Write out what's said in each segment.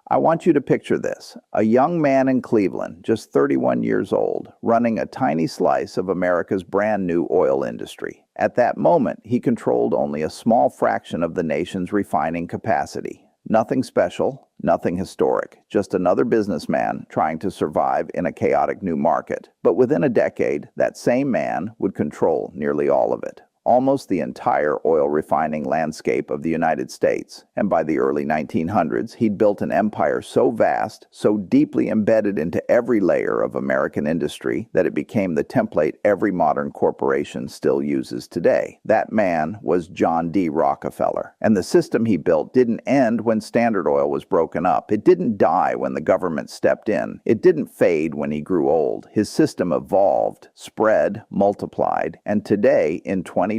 I want you to picture this. A young man in Cleveland, just 31 years old, running a tiny slice of America's brand new oil industry. At that moment, he controlled only a small fraction of the nation's refining capacity. Nothing special, nothing historic, just another businessman trying to survive in a chaotic new market. But within a decade, that same man would control nearly all of it. Almost the entire oil refining landscape of the United States, and by the early 1900s, he'd built an empire so vast, so deeply embedded into every layer of American industry that it became the template every modern corporation still uses today. That man was John D. Rockefeller, and the system he built didn't end when Standard Oil was broken up. It didn't die when the government stepped in. It didn't fade when he grew old. His system evolved, spread, multiplied, and today, in 2025,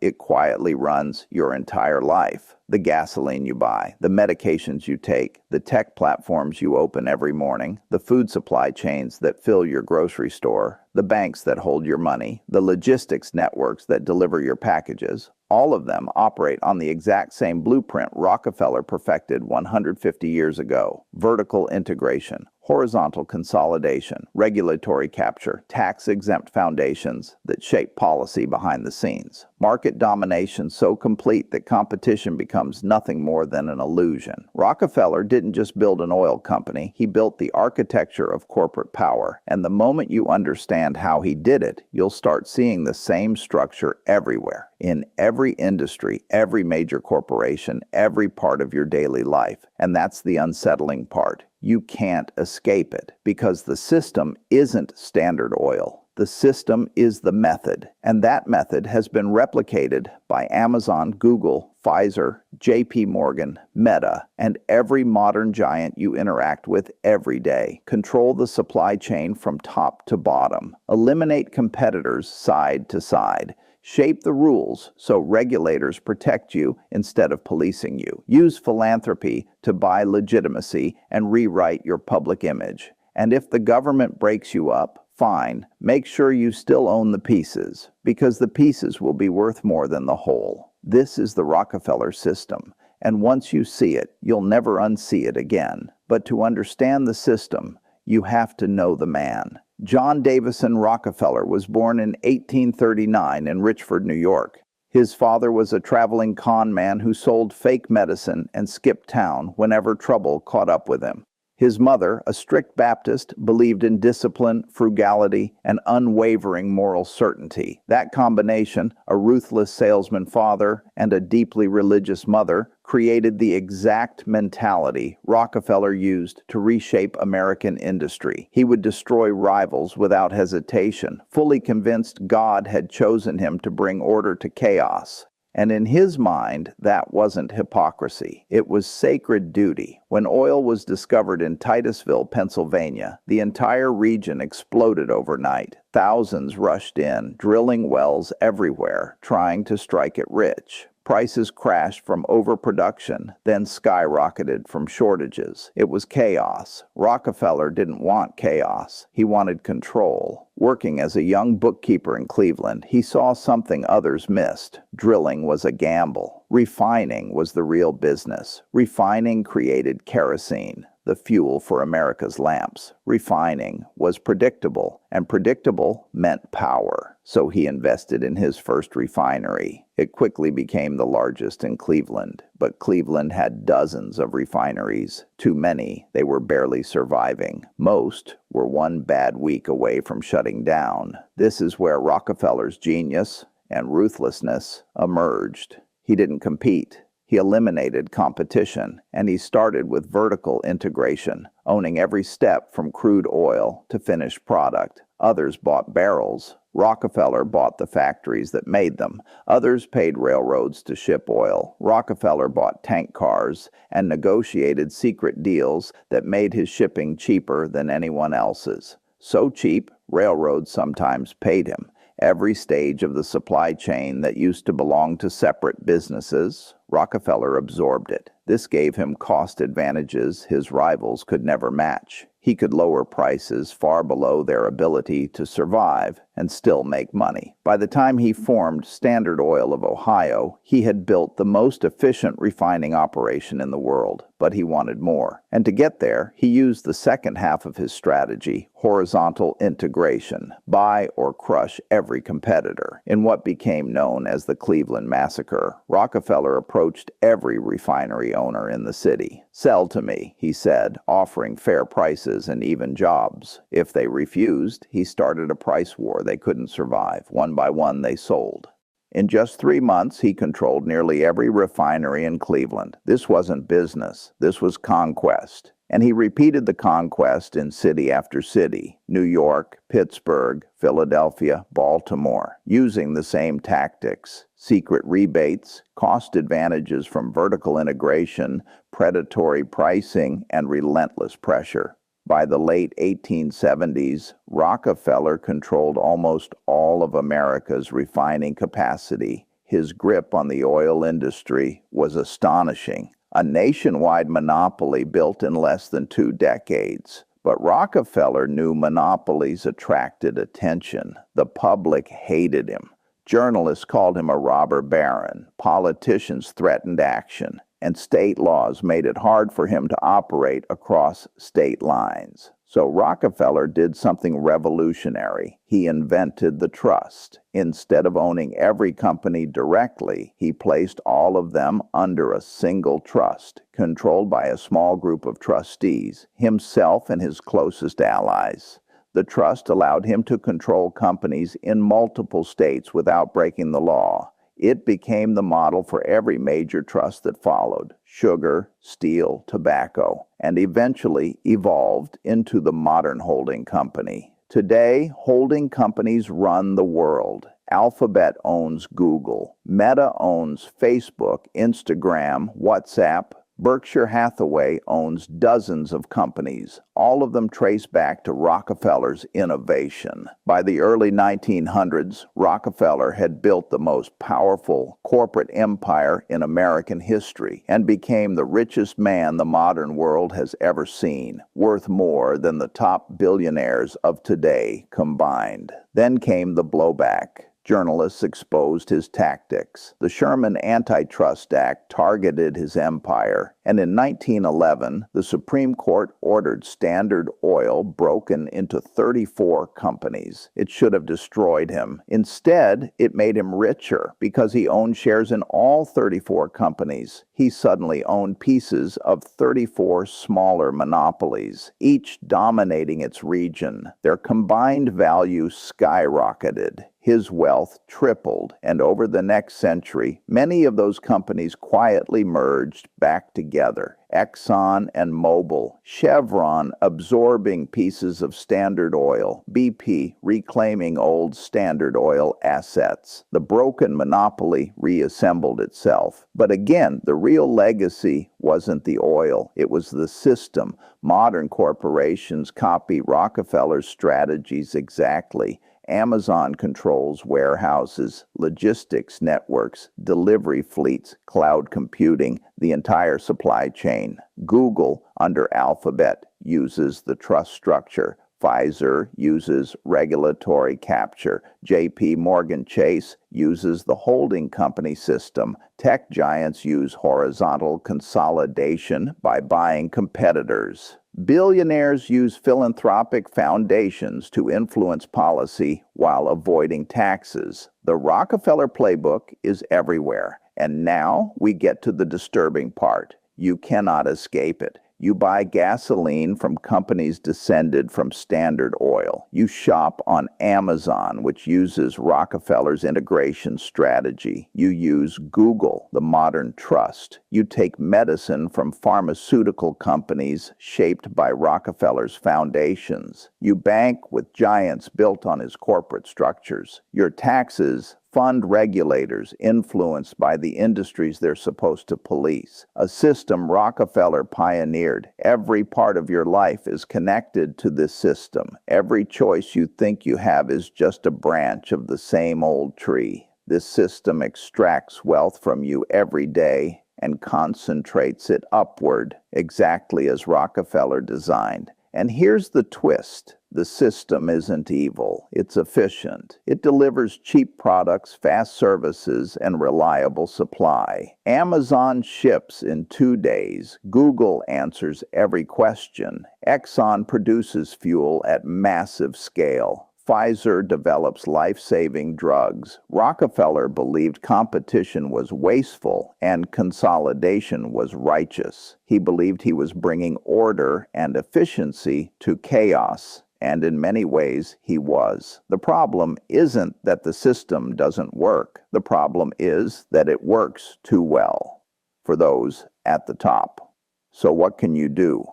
it quietly runs your entire life. The gasoline you buy, the medications you take, the tech platforms you open every morning, the food supply chains that fill your grocery store, the banks that hold your money, the logistics networks that deliver your packages, all of them operate on the exact same blueprint Rockefeller perfected 150 years ago. Vertical integration, horizontal consolidation, regulatory capture, tax-exempt foundations that shape policy behind the scenes. Market domination so complete that competition becomes nothing more than an illusion. Rockefeller didn't just build an oil company, he built the architecture of corporate power. And the moment you understand how he did it, you'll start seeing the same structure everywhere. In every industry, every major corporation, every part of your daily life. And that's the unsettling part. You can't escape it because the system isn't Standard Oil. The system is the method, and that method has been replicated by Amazon, Google, Pfizer, JP Morgan, Meta, and every modern giant you interact with every day. Control the supply chain from top to bottom. Eliminate competitors side to side. Shape the rules so regulators protect you instead of policing you. Use philanthropy to buy legitimacy and rewrite your public image. And if the government breaks you up, fine, make sure you still own the pieces, because the pieces will be worth more than the whole. This is the Rockefeller system, and once you see it, you'll never unsee it again. But to understand the system, you have to know the man. John Davison Rockefeller was born in 1839 in Richford, New York. His father was a traveling con man who sold fake medicine and skipped town whenever trouble caught up with him. His mother, a strict Baptist, believed in discipline, frugality, and unwavering moral certainty. That combination, a ruthless salesman father and a deeply religious mother, created the exact mentality Rockefeller used to reshape American industry. He would destroy rivals without hesitation, fully convinced God had chosen him to bring order to chaos. And in his mind, that wasn't hypocrisy. It was sacred duty. When oil was discovered in Titusville, Pennsylvania, the entire region exploded overnight. Thousands rushed in, drilling wells everywhere, trying to strike it rich. Prices crashed from overproduction, then skyrocketed from shortages. It was chaos. Rockefeller didn't want chaos. He wanted control. Working as a young bookkeeper in Cleveland, he saw something others missed. Drilling was a gamble. Refining was the real business. Refining created kerosene, the fuel for America's lamps. Refining was predictable, and predictable meant power. So he invested in his first refinery. It quickly became the largest in Cleveland, but Cleveland had dozens of refineries. Too many, they were barely surviving. Most were one bad week away from shutting down. This is where Rockefeller's genius and ruthlessness emerged. He didn't compete. He eliminated competition, and he started with vertical integration, owning every step from crude oil to finished product. Others bought barrels. Rockefeller bought the factories that made them. Others paid railroads to ship oil. Rockefeller bought tank cars and negotiated secret deals that made his shipping cheaper than anyone else's. So cheap, railroads sometimes paid him. Every stage of the supply chain that used to belong to separate businesses, Rockefeller absorbed it. This gave him cost advantages his rivals could never match. He could lower prices far below their ability to survive, and still make money. By the time he formed Standard Oil of Ohio, he had built the most efficient refining operation in the world, but he wanted more. And to get there, he used the second half of his strategy, horizontal integration, buy or crush every competitor. In what became known as the Cleveland Massacre, Rockefeller approached every refinery owner in the city. "Sell to me," he said, offering fair prices and even jobs. If they refused, he started a price war they couldn't survive. One by one, they sold. In just 3 months, he controlled nearly every refinery in Cleveland. This wasn't business. This was conquest. And he repeated the conquest in city after city: New York, Pittsburgh, Philadelphia, Baltimore, using the same tactics: secret rebates, cost advantages from vertical integration, predatory pricing, and relentless pressure. By the late 1870s, Rockefeller controlled almost all of America's refining capacity. His grip on the oil industry was astonishing. A nationwide monopoly built in less than 2 decades. But Rockefeller knew monopolies attracted attention. The public hated him. Journalists called him a robber baron. Politicians threatened action. And state laws made it hard for him to operate across state lines. So Rockefeller did something revolutionary. He invented the trust. Instead of owning every company directly, he placed all of them under a single trust, controlled by a small group of trustees, himself and his closest allies. The trust allowed him to control companies in multiple states without breaking the law. It became the model for every major trust that followed: sugar, steel, tobacco, and eventually evolved into the modern holding company. Today, holding companies run the world. Alphabet owns Google. Meta owns Facebook, Instagram, WhatsApp. Berkshire Hathaway owns dozens of companies, all of them traced back to Rockefeller's innovation. By the early 1900s, Rockefeller had built the most powerful corporate empire in American history and became the richest man the modern world has ever seen, worth more than the top billionaires of today combined. Then came the blowback. Journalists exposed his tactics. The Sherman Antitrust Act targeted his empire, and in 1911, the Supreme Court ordered Standard Oil broken into 34 companies. It should have destroyed him. Instead, it made him richer because he owned shares in all 34 companies. He suddenly owned pieces of 34 smaller monopolies, each dominating its region. Their combined value skyrocketed. His wealth tripled, and over the next century, many of those companies quietly merged back together. Exxon and Mobil, Chevron absorbing pieces of Standard Oil, BP reclaiming old Standard Oil assets. The broken monopoly reassembled itself. But again, the real legacy wasn't the oil, it was the system. Modern corporations copy Rockefeller's strategies exactly. Amazon controls warehouses, logistics networks, delivery fleets, cloud computing, the entire supply chain. Google, under Alphabet, uses the trust structure. Pfizer uses regulatory capture. J.P. Morgan Chase uses the holding company system. Tech giants use horizontal consolidation by buying competitors. Billionaires use philanthropic foundations to influence policy while avoiding taxes. The Rockefeller playbook is everywhere. And now we get to the disturbing part. You cannot escape it. You buy gasoline from companies descended from Standard Oil. You shop on Amazon, which uses Rockefeller's integration strategy. You use Google, the modern trust. You take medicine from pharmaceutical companies shaped by Rockefeller's foundations. You bank with giants built on his corporate structures. Your taxes fund regulators influenced by the industries they're supposed to police. A system Rockefeller pioneered. Every part of your life is connected to this system. Every choice you think you have is just a branch of the same old tree. This system extracts wealth from you every day and concentrates it upward, exactly as Rockefeller designed. And here's the twist. The system isn't evil. It's efficient. It delivers cheap products, fast services, and reliable supply. Amazon ships in 2 days. Google answers every question. Exxon produces fuel at massive scale. Pfizer develops life-saving drugs. Rockefeller believed competition was wasteful and consolidation was righteous. He believed he was bringing order and efficiency to chaos, and in many ways he was. The problem isn't that the system doesn't work. The problem is that it works too well for those at the top. So what can you do?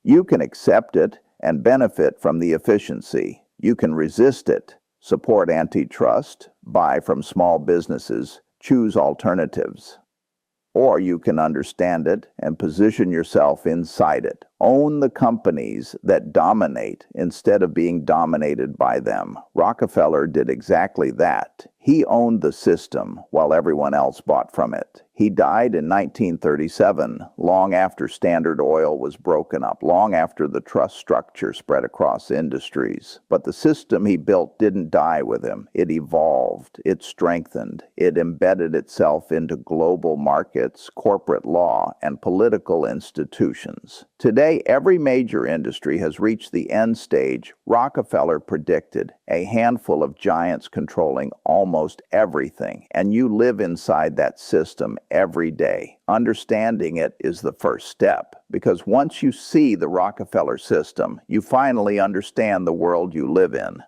You can accept it and benefit from the efficiency. You can resist it, support antitrust, buy from small businesses, choose alternatives. Or you can understand it and position yourself inside it. Own the companies that dominate instead of being dominated by them. Rockefeller did exactly that. He owned the system while everyone else bought from it. He died in 1937, long after Standard Oil was broken up, long after the trust structure spread across industries. But the system he built didn't die with him. It evolved, it strengthened, it embedded itself into global markets, corporate law, and political institutions. Today, every major industry has reached the end stage Rockefeller predicted, a handful of giants controlling almost everything, and you live inside that system every day. Understanding it is the first step, because once you see the Rockefeller system, you finally understand the world you live in.